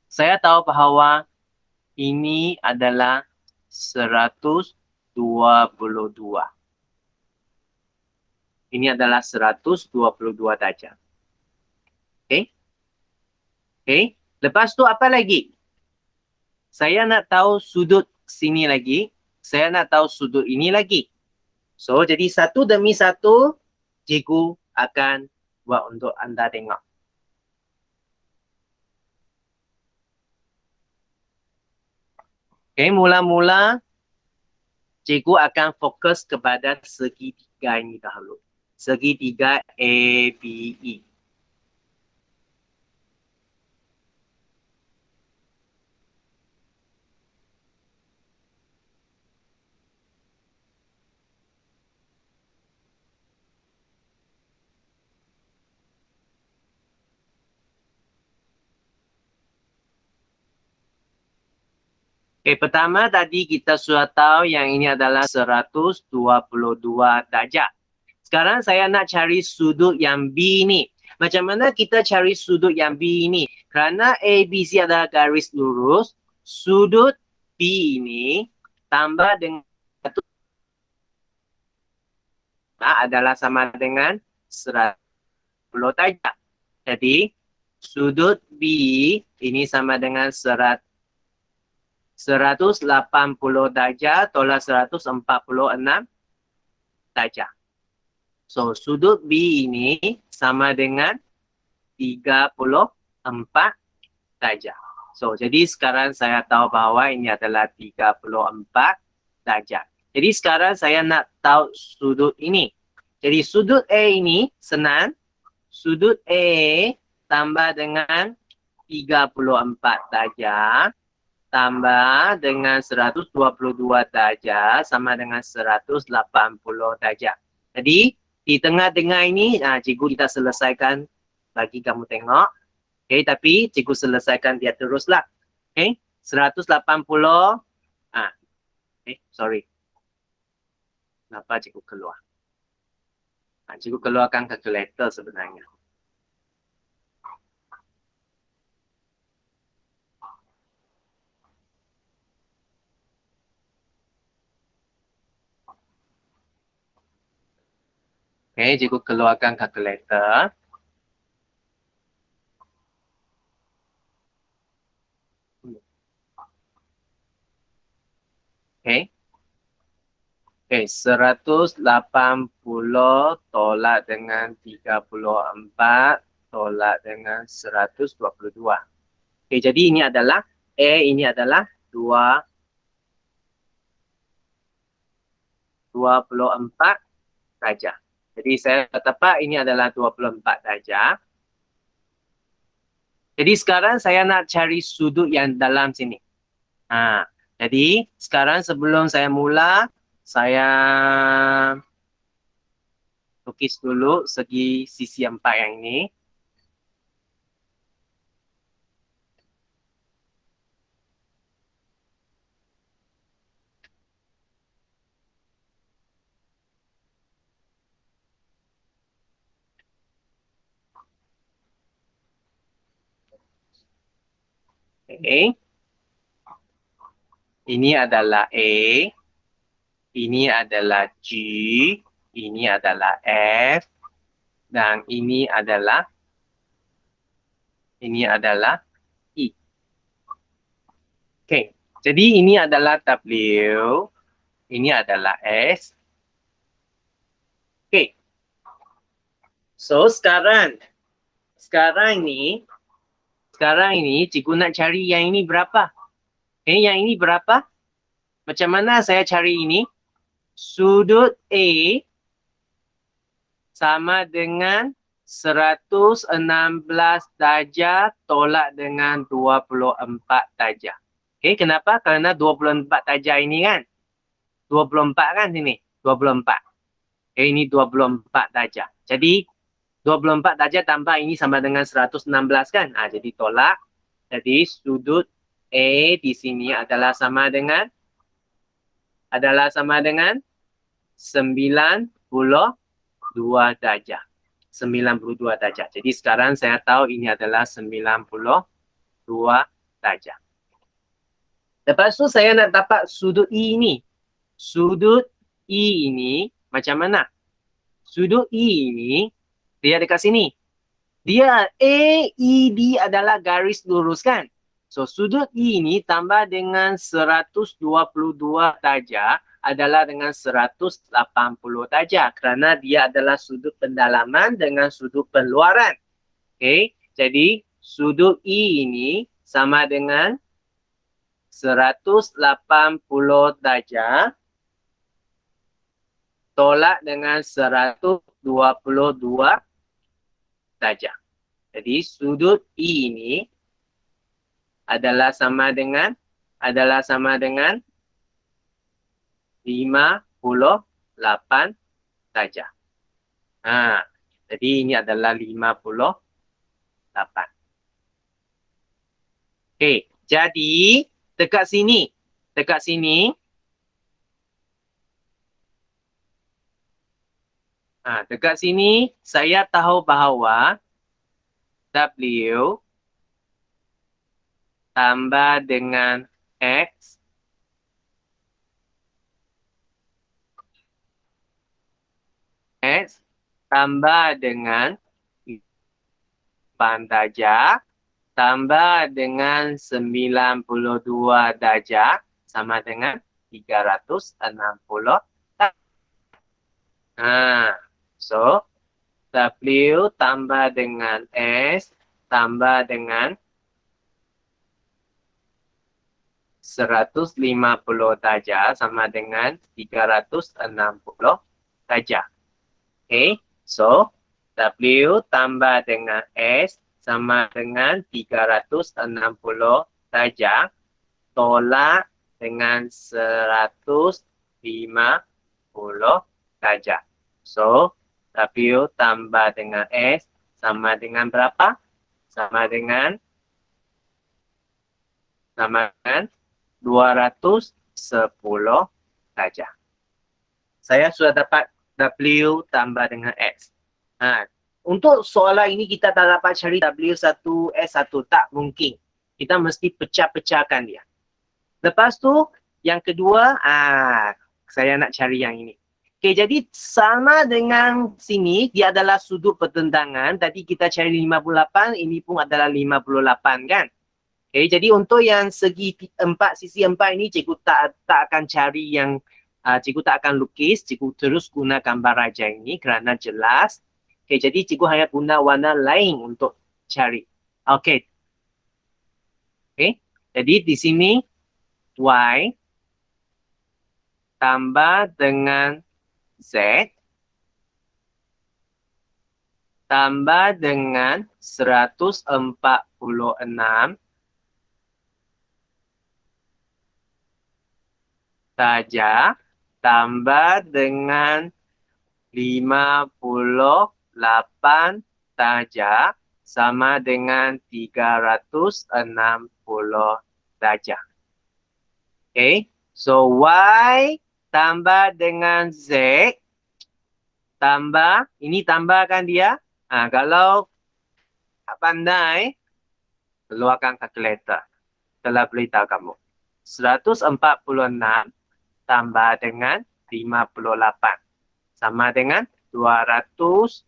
Saya tahu bahawa ini adalah 122. Ini adalah 122 darjah. Okay. Okay. Lepas tu apa lagi? Saya nak tahu sudut sini lagi. Saya nak tahu sudut ini lagi. So, jadi satu demi satu, cikgu akan buat untuk anda tengok. Okay, mula-mula cikgu akan fokus kepada segitiga ini dahulu. Segitiga ABE. Okay, pertama tadi kita sudah tahu yang ini adalah 122 darjah. Sekarang saya nak cari sudut yang B ini. Macam mana kita cari sudut yang B ini? Kerana ABC adalah garis lurus, sudut B ini tambah dengan adalah sama dengan 100 darjah. Jadi, sudut B ini sama dengan 180 darjah tolak 146 darjah. So, sudut B ini sama dengan 34 darjah. So, jadi sekarang saya tahu bahawa ini adalah 34 darjah. Jadi sekarang saya nak tahu sudut ini. Jadi sudut A ini senang. Sudut A tambah dengan 34 darjah tambah dengan 122 darjah sama dengan 180 darjah. Jadi di tengah-tengah ini cikgu kita selesaikan bagi kamu tengok. Okay, tapi cikgu selesaikan dia teruslah. Okay, 180. Sorry. Kenapa cikgu keluar? Cikgu keluarkan kalkulator sebenarnya. Okay, cikgu keluarkan kalkulator. Okay. Okay, 180 tolak dengan 34 tolak dengan 122. Okay, jadi ini adalah A, ini adalah 24 darjah. Jadi saya tepat ini adalah 24 darjah. Jadi sekarang saya nak cari sudut yang dalam sini. Jadi sekarang sebelum saya mula, saya lukis dulu segi sisi 4 yang ini. Okay. Ini adalah A, ini adalah G, ini adalah F, dan ini adalah E. Okay, jadi ini adalah W, ini adalah S. Okay, so sekarang ini cikgu nak cari yang ini berapa? Okay, yang ini berapa? Macam mana saya cari ini? Sudut A sama dengan 116 darjah tolak dengan 24 darjah. Okay, kenapa? Kerana 24 darjah ini kan. 24 kan sini. 24. Okay, ini 24 darjah. Jadi 24 darjah tambah ini sama dengan 116 kan. Jadi tolak. Jadi sudut A di sini adalah sama dengan 92 darjah. 92 darjah. Jadi sekarang saya tahu ini adalah 92 darjah. Lepas tu saya nak dapat sudut E ini. Sudut E ini macam mana? Sudut E ini dia dekat sini. Dia AED adalah garis lurus kan? So sudut E ini tambah dengan 122 darjah adalah dengan 180 darjah kerana dia adalah sudut pendalaman dengan sudut pengeluaran. Okay, jadi sudut E ini sama dengan 180 darjah tolak dengan 122 darjah. Jadi sudut E ini adalah sama dengan 58 darjah. Jadi ini adalah 58. Okey, jadi dekat sini dekat sini saya tahu bahawa W tambah dengan X tambah dengan darjah tambah dengan 92 darjah sama dengan 360. So W tambah dengan S tambah dengan 150 darjah sama dengan 360 darjah. Okay, so W tambah dengan S sama dengan 360 darjah tolak dengan 150 darjah. So W tambah dengan S sama dengan berapa? Sama dengan 210 darjah. Saya sudah dapat W tambah dengan S. Untuk soalan ini kita tak dapat cari W1, S1. Tak mungkin. Kita mesti pecah-pecahkan dia. Lepas tu, yang kedua, saya nak cari yang ini. Okay, jadi sama dengan sini, dia adalah sudut pertentangan. Tadi kita cari 58, ini pun adalah 58 kan? Okay, jadi untuk yang segi sisi 4 ini, cikgu tak akan cari yang, cikgu tak akan lukis, cikgu terus guna gambar raja ini kerana jelas. Okay, jadi cikgu hanya guna warna lain untuk cari. Okay. Okay, jadi di sini, Y tambah dengan Z tambah dengan 146 darjah tambah dengan 58 darjah sama dengan 360 darjah. Okay, so Y tambah dengan Z tambah, ini tambahkan dia. Kalau tak pandai, keluarkan kalkulator. Telah beritahu kamu. 146 tambah dengan 58. Sama dengan 204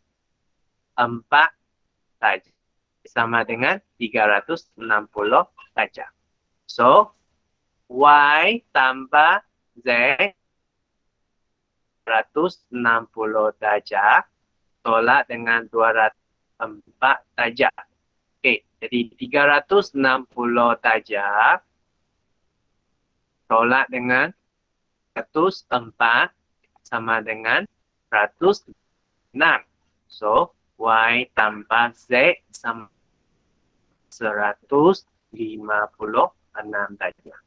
darjah. Sama dengan 360 darjah. So, Y tambah Z 160 darjah tolak dengan 204 darjah. Okey, jadi 360 darjah tolak dengan 104 sama dengan 106. So, Y tambah Z sama 156 darjah.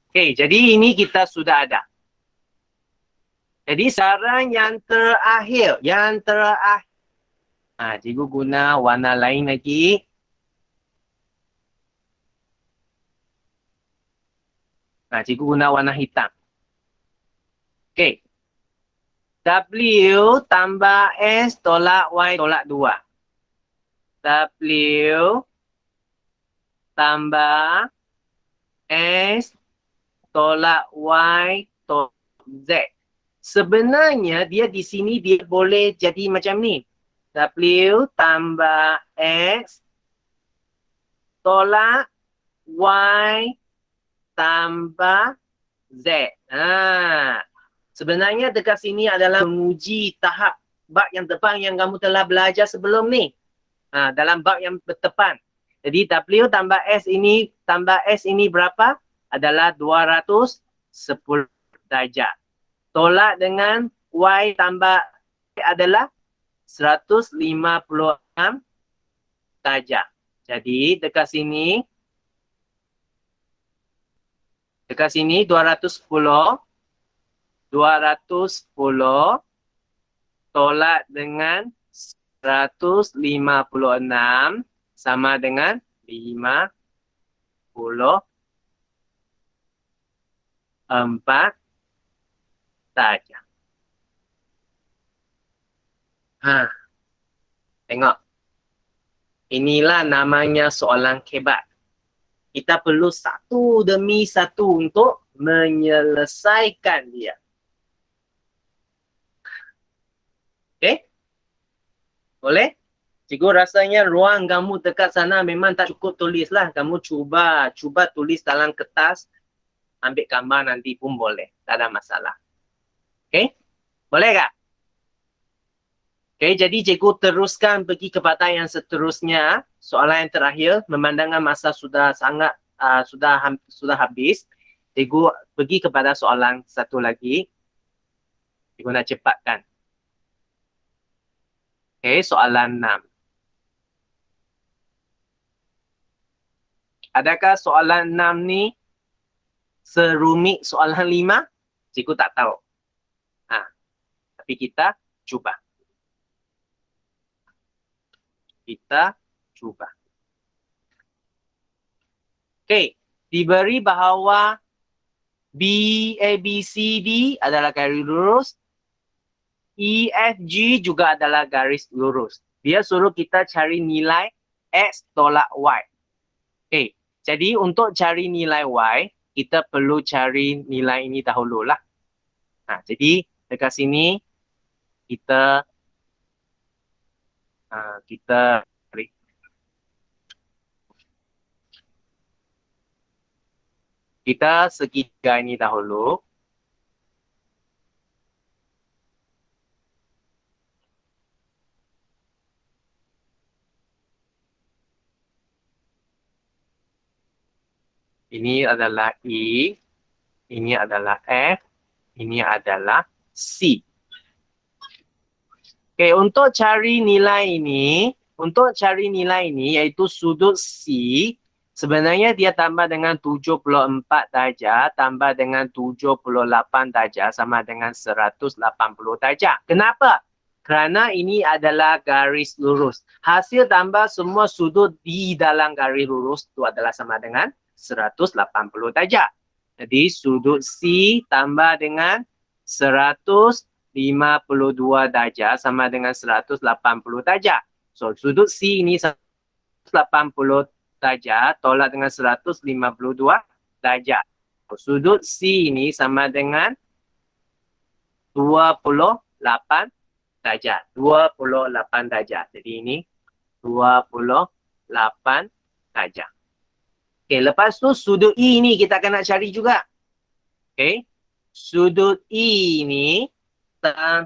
Okey, jadi ini kita sudah ada. Jadi saran yang terakhir, cikgu guna warna lain lagi. Cikgu guna warna hitam. Okey. W tambah S tolak Y tolak 2. W tambah S tolak Y tolak Z. Sebenarnya dia di sini dia boleh jadi macam ni. W tambah X tolak Y tambah Z. Sebenarnya dekat sini adalah menguji tahap bab yang depan yang kamu telah belajar sebelum ni. Dalam bab yang bertepan. Jadi W tambah S ini berapa? Adalah 210 darjah. Tolak dengan Y tambah adalah 156 darjah. Jadi dekat sini 210 tolak dengan 156 sama dengan 54 darjah. Tengok. Inilah namanya soalan kebat. Kita perlu satu demi satu untuk menyelesaikan dia. Okay? Boleh? Cikgu rasanya ruang kamu dekat sana memang tak cukup tulis lah. Kamu cuba tulis dalam kertas, ambil gambar nanti pun boleh. Tak ada masalah. Okay? Boleh tak? Okay, jadi cikgu teruskan pergi kepada yang seterusnya. Soalan yang terakhir, memandangkan masa sudah sangat, sudah habis. Cikgu pergi kepada soalan satu lagi. Cikgu nak cepatkan. Okay, soalan 6. Adakah soalan 6 ni serumit soalan 5? Cikgu tak tahu. Tapi kita cuba. Kita cuba. Okey, diberi bahawa B, A, B, C, D adalah garis lurus. E, F, G juga adalah garis lurus. Dia suruh kita cari nilai X tolak Y. Okey, jadi untuk cari nilai Y, kita perlu cari nilai ini dahululah. Nah, jadi dekat sini kita cari. Kita segitiga ini dahulu. Ini adalah E, ini adalah F, ini adalah C. Okey, untuk cari nilai ini iaitu sudut C, sebenarnya dia tambah dengan 74 darjah, tambah dengan 78 darjah sama dengan 180 darjah. Kenapa? Kerana ini adalah garis lurus. Hasil tambah semua sudut di dalam garis lurus itu adalah sama dengan 180 darjah. Jadi sudut C tambah dengan 152 darjah sama dengan 180 darjah. So sudut C ini 180 darjah tolak dengan 152 darjah. So, sudut C ini sama dengan 28 darjah. 28 darjah. Jadi ini 28 darjah. Okey, lepas tu sudut E ni kita akan nak cari juga. Okey. Sudut E ni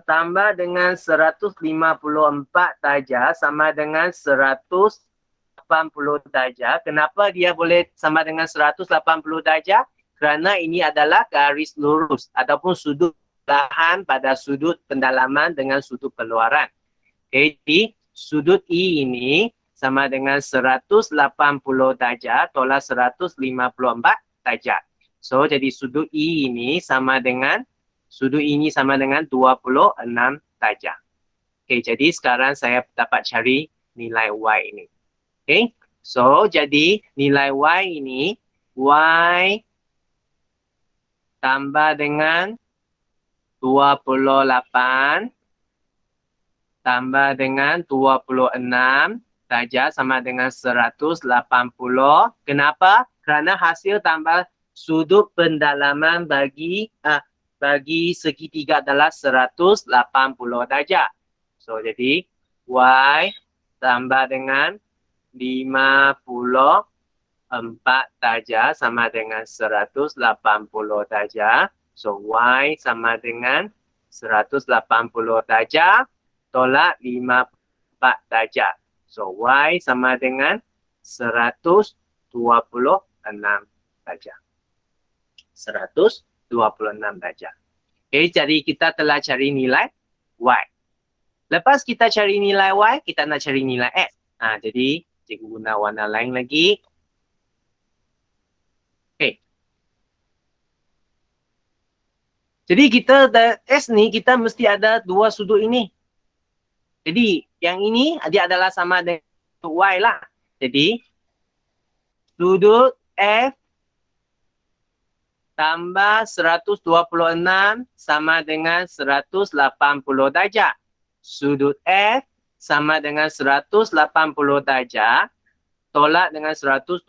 tambah dengan 154 darjah sama dengan 180 darjah. Kenapa dia boleh sama dengan 180 darjah? Kerana ini adalah garis lurus ataupun sudut lahan pada sudut pendalaman dengan sudut keluaran. Okay, jadi sudut E ini sama dengan 180 darjah tolak 154 darjah. So, jadi sudut E ini sama dengan 26 darjah. Okay, jadi sekarang saya dapat cari nilai Y ini. Okay, so jadi nilai Y ini, Y tambah dengan 28 tambah dengan 26 darjah sama dengan 180. Kenapa? Kerana hasil tambah sudut pendalaman bagi segitiga adalah 180 darjah. So jadi Y tambah dengan 54 darjah sama dengan 180 darjah. So Y sama dengan 180 darjah tolak 54 darjah. So Y sama dengan 126 darjah. 126 darjah. Okay, jadi kita telah cari nilai Y. Lepas kita cari nilai Y, kita nak cari nilai X. Jadi cikgu guna warna lain lagi. Okay. Jadi kita S ni kita mesti ada dua sudut ini. Jadi yang ini dia adalah sama dengan Y lah. Jadi sudut F tambah 126 sama dengan 180 darjah. Sudut F sama dengan 180 darjah tolak dengan 126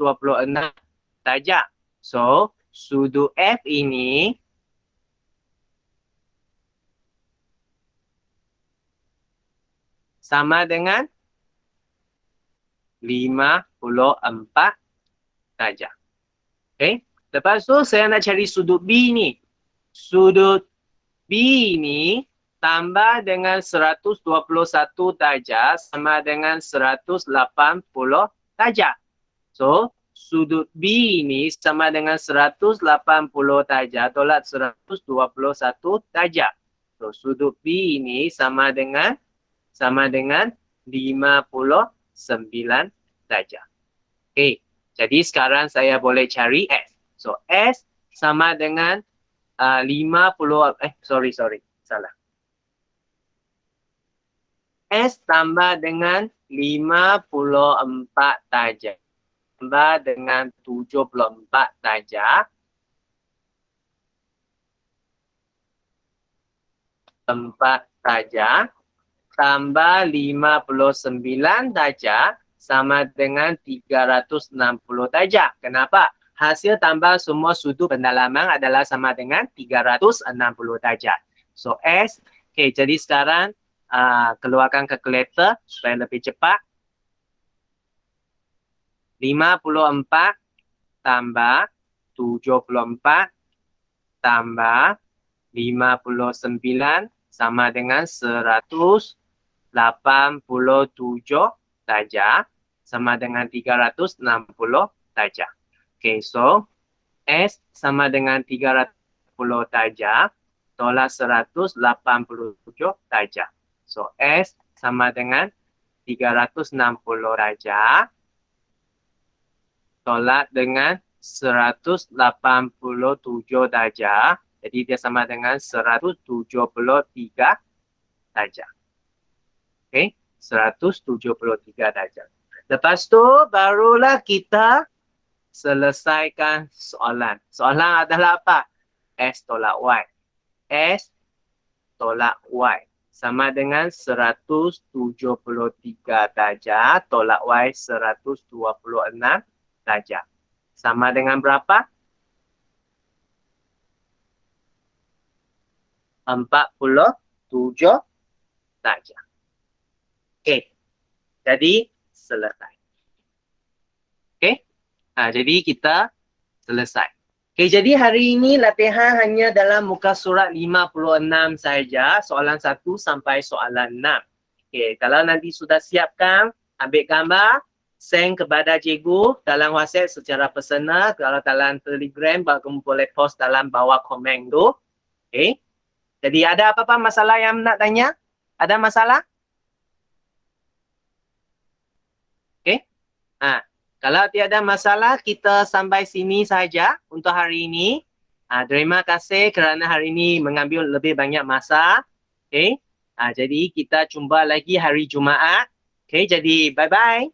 darjah. So, sudut F ini sama dengan 54 darjah. Okay. Lepas tu saya nak cari sudut B ni. Sudut B ni tambah dengan 121 darjah sama dengan 180 darjah. So, sudut B ni sama dengan 180 darjah tolak 121 darjah. So, sudut B ni sama dengan 59 darjah. Okay. Jadi sekarang saya boleh cari S. So, S sama dengan 50, salah. S tambah dengan 54 darjah. Tambah dengan 74 darjah. 4 darjah. Tambah 59 darjah. Sama dengan 360 darjah. Kenapa? Hasil tambah semua sudut pendalaman adalah sama dengan 360 darjah. So S, okay, jadi sekarang keluarkan kalkulator supaya lebih cepat. 54 tambah 74 tambah 59 sama dengan 187 darjah sama dengan 360 darjah. Okay, so S sama dengan 360 darjah tolak 187 darjah. So S sama dengan 360 darjah tolak dengan 187 darjah. Jadi dia sama dengan 173 darjah. Okay. 173 darjah. Lepas tu barulah kita selesaikan soalan. Soalan adalah apa? S tolak Y. S tolak Y sama dengan 173 darjah tolak Y 126 darjah. Sama dengan berapa? 47 darjah. Okey. Jadi selesai. Okey. Jadi kita selesai. Okey, jadi hari ini latihan hanya dalam muka surat 56 saja, soalan 1 sampai soalan 6. Okey, kalau nanti sudah siapkan, ambil gambar, send kepada cikgu dalam WhatsApp secara personal, kalau dalam Telegram kamu boleh post dalam bawah komen tu. Okey. Jadi ada apa-apa masalah yang nak tanya? Ada masalah? Okey. Kalau tiada masalah, kita sampai sini saja untuk hari ini. Terima kasih kerana hari ini mengambil lebih banyak masa. Okey. Jadi kita jumpa lagi hari Jumaat. Okey, jadi bye-bye.